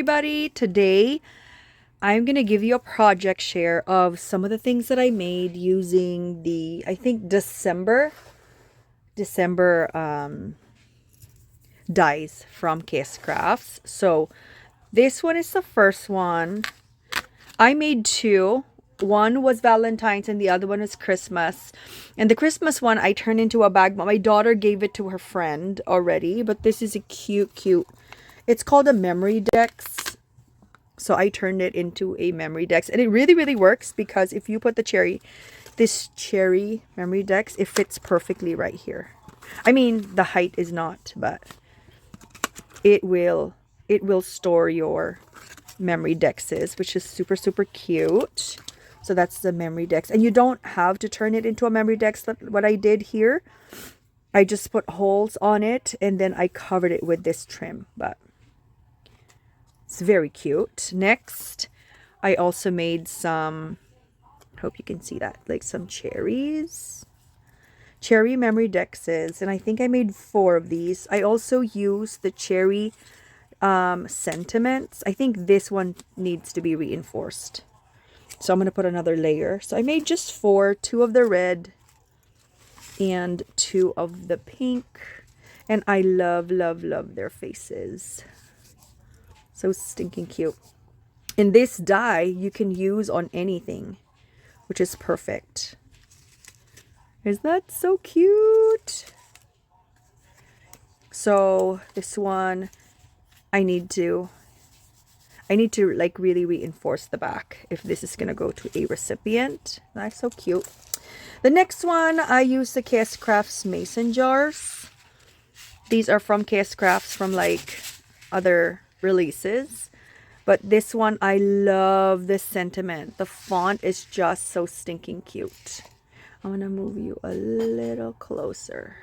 everybody. Today I'm gonna give you a project share of some of the things that I made using the, I think, December dies from Kiss Crafts. So this one is the first one. I made two. One was Valentine's and the other one is Christmas. And the Christmas one I turned into a bag, but my daughter gave it to her friend already. But this is a cute. It's called a memory dex. So I turned it into a memory dex. And it really works because if you put this cherry memory dex, it fits perfectly right here. I mean, the height is not, but it will store your memory dexes, which is super cute. So that's the memory dex. And you don't have to turn it into a memory dex. What I did here, I just put holes on it and then I covered it with this trim. But it's very cute. Next, I also made some, hope you can see that, like some cherry memory dexes. And I think I made 4 of these. I also used the cherry sentiments. I think this one needs to be reinforced. So I'm going to put another layer. So I made just 4, 2 of the red and 2 of the pink. And I love their faces. So stinking cute. And this die you can use on anything, which is perfect. Isn't that so cute? So this one, I need to like really reinforce the back if this is going to go to a recipient. That's so cute. The next one, I use the KS Crafts mason jars. These are from KS Crafts from like other releases. But this one, I love the sentiment. The font is just so stinking cute. I'm going to move you a little closer.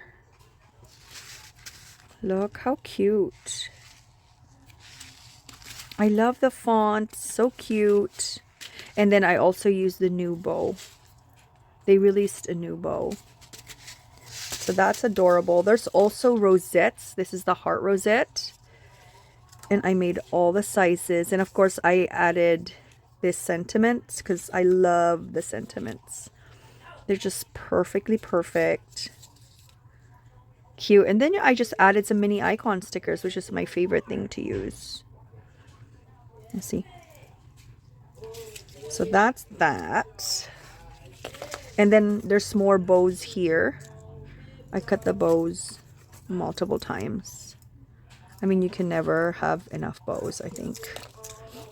Look how cute. I love the font, so cute. And then I also use the new bow. They released a new bow. So that's adorable. There's also rosettes. This is the heart rosette. And I made all the sizes. And of course I added this sentiments because I love the sentiments. They're just perfectly perfect. Cute. And then I just added some mini icon stickers, which is my favorite thing to use. Let's see. So that's that. And then there's more bows here. I cut the bows multiple times. I mean, you can never have enough bows, I think.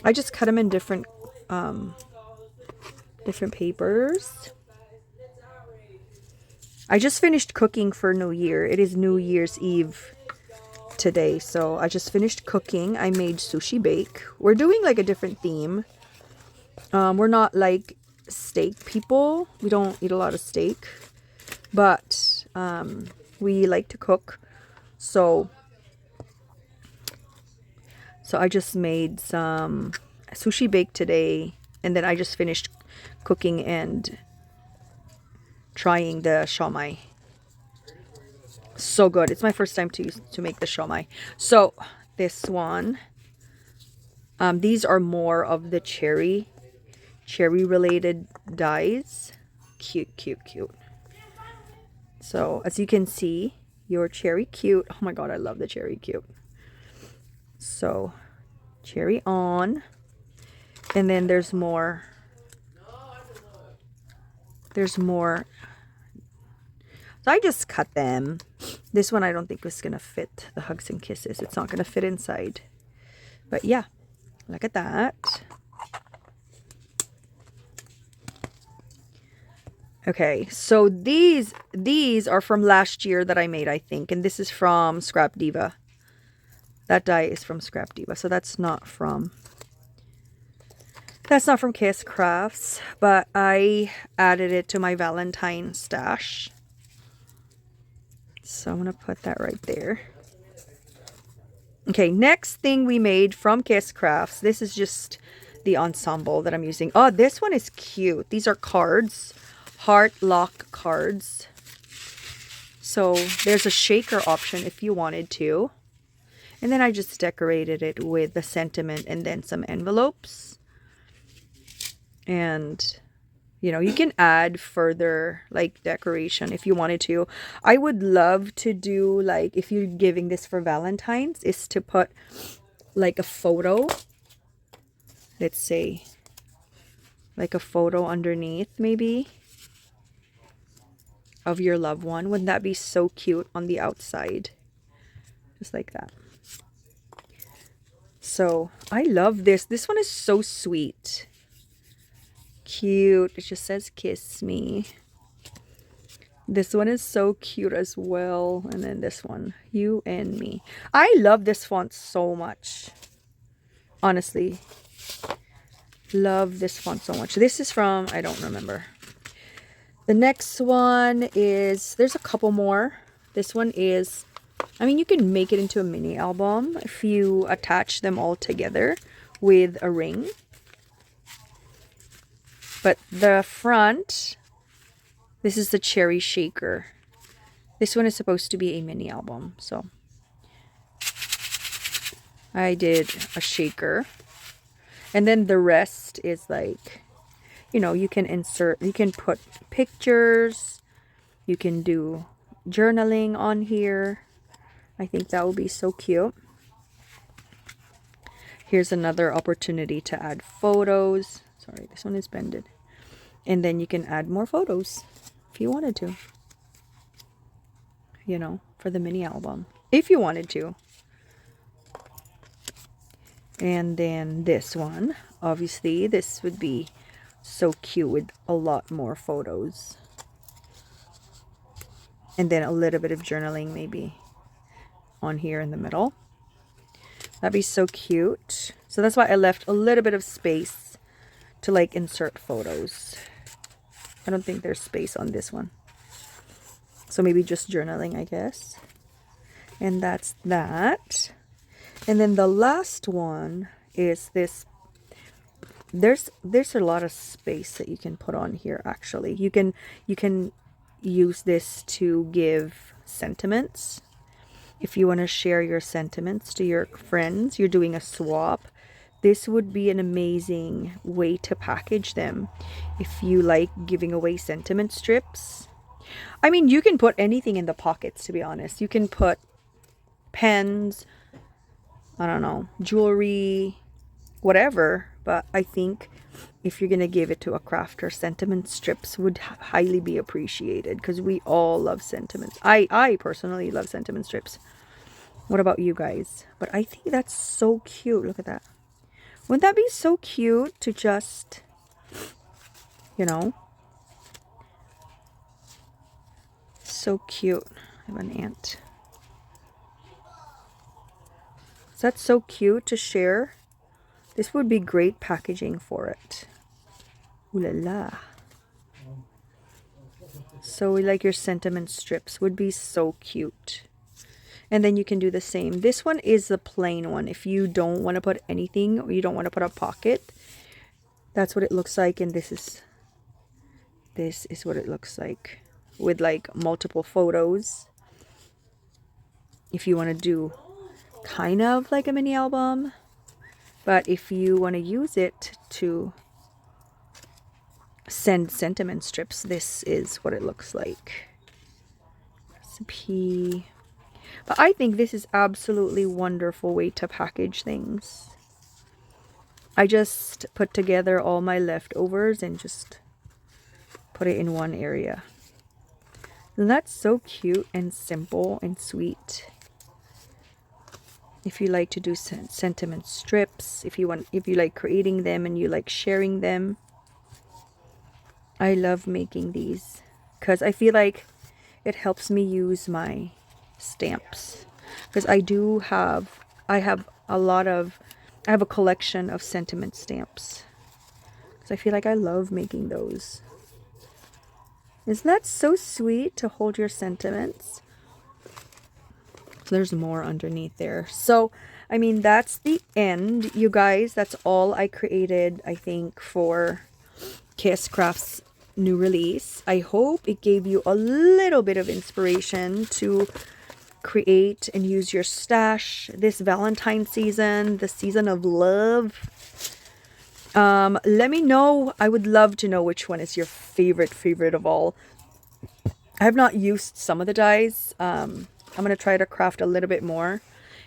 I just cut them in different papers. I just finished cooking for New Year. It is New Year's Eve today, so I just finished cooking. I made sushi bake. We're doing like a different theme. We're not like steak people. We don't eat a lot of steak, but we like to cook. So I just made some sushi bake today, and then I just finished cooking and trying the shawmai. So good. It's my first time to make the shawmai. So this one, these are more of the cherry related dyes. Cute. So as you can see, your cherry cute. Oh my god, I love the cherry cute. So cherry on, and then there's more. So I just cut them. This one I don't think was gonna fit the hugs and kisses. It's not gonna fit inside. But yeah, look at that. Okay, so these are from last year that I made, I think, and this is from Scrap Diva. That die is from Scrap Diva, so that's not from KS Crafts, but I added it to my Valentine stash. So I'm going to put that right there. Okay, next thing we made from KS Crafts. This is just the ensemble that I'm using. Oh, this one is cute. These are cards. Heart lock cards. So there's a shaker option if you wanted to. And then I just decorated it with the sentiment and then some envelopes. And, you know, you can add further like decoration if you wanted to. I would love to do, like, if you're giving this for Valentine's, is to put like a photo. Let's say like a photo underneath maybe of your loved one. Wouldn't that be so cute on the outside? Just like that. So I love this. This one is so sweet. Cute. It just says kiss me. This one is so cute as well. And then this one, you and me. I love this font so much. Honestly. Love this font so much. This is from, I don't remember. The next one is, there's a couple more. This one is, I mean, you can make it into a mini album if you attach them all together with a ring. But the front, this is the cherry shaker. This one is supposed to be a mini album. So I did a shaker. And then the rest is like, you know, you can insert, you can put pictures. You can do journaling on here. I think that will be so cute. Here's another opportunity to add photos. Sorry, this one is bended. And then you can add more photos if you wanted to. You know, for the mini album. If you wanted to. And then this one. Obviously, this would be so cute with a lot more photos. And then a little bit of journaling maybe on here in the middle. That'd be so cute. So that's why I left a little bit of space to like insert photos. I don't think there's space on this one. So maybe just journaling, I guess. And that's that. And then the last one is this. There's a lot of space that you can put on here actually. You can use this to give sentiments. If you want to share your sentiments to your friends, you're doing a swap. This would be an amazing way to package them. If you like giving away sentiment strips. I mean, you can put anything in the pockets, to be honest. You can put pens, I don't know, jewelry, whatever. But I think if you're going to give it to a crafter, sentiment strips would highly be appreciated because we all love sentiments. I personally love sentiment strips. What about you guys? But I think that's so cute. Look at that. Wouldn't that be so cute to just, you know, so cute. I have an ant. Is that so cute to share? This would be great packaging for it. Ooh la la. So like your sentiment strips would be so cute. And then you can do the same. This one is the plain one. If you don't want to put anything or you don't want to put a pocket, that's what it looks like. And this is what it looks like with like multiple photos. If you want to do kind of like a mini album. But if you want to use it to send sentiment strips, this is what it looks like. Recipe. But I think this is absolutely wonderful way to package things. I just put together all my leftovers and just put it in one area. And that's so cute and simple and sweet. If you like to do sentiment strips, if you like creating them and you like sharing them. I love making these because I feel like it helps me use my stamps, because I have a collection of sentiment stamps, because I feel like I love making those. Isn't that so sweet to hold your sentiments? There's more underneath there. So I mean, that's the end, you guys. That's all I created, I think, for Kiss Craft's new release. I hope it gave you a little bit of inspiration to create and use your stash this Valentine season, the season of love. Let me know. I would love to know which one is your favorite of all. I have not used some of the dies. I'm going to try to craft a little bit more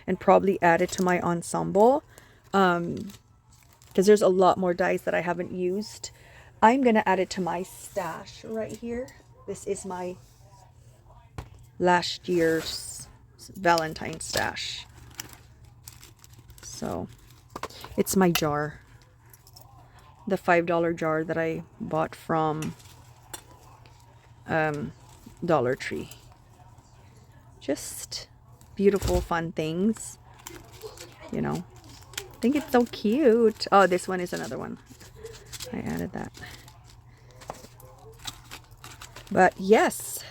and probably add it to my ensemble. Because there's a lot more dies that I haven't used. I'm going to add it to my stash right here. This is my last year's Valentine stash. So it's my jar. The $5 jar that I bought from Dollar Tree. Just beautiful, fun things. You know. I think it's so cute. Oh, this one is another one. I added that. But yes,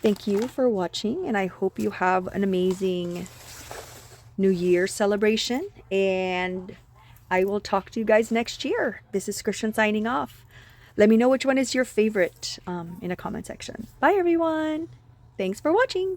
thank you for watching, and I hope you have an amazing New Year celebration, and I will talk to you guys next year. This is Christian signing off. Let me know which one is your favorite in a comment section. Bye everyone. Thanks for watching.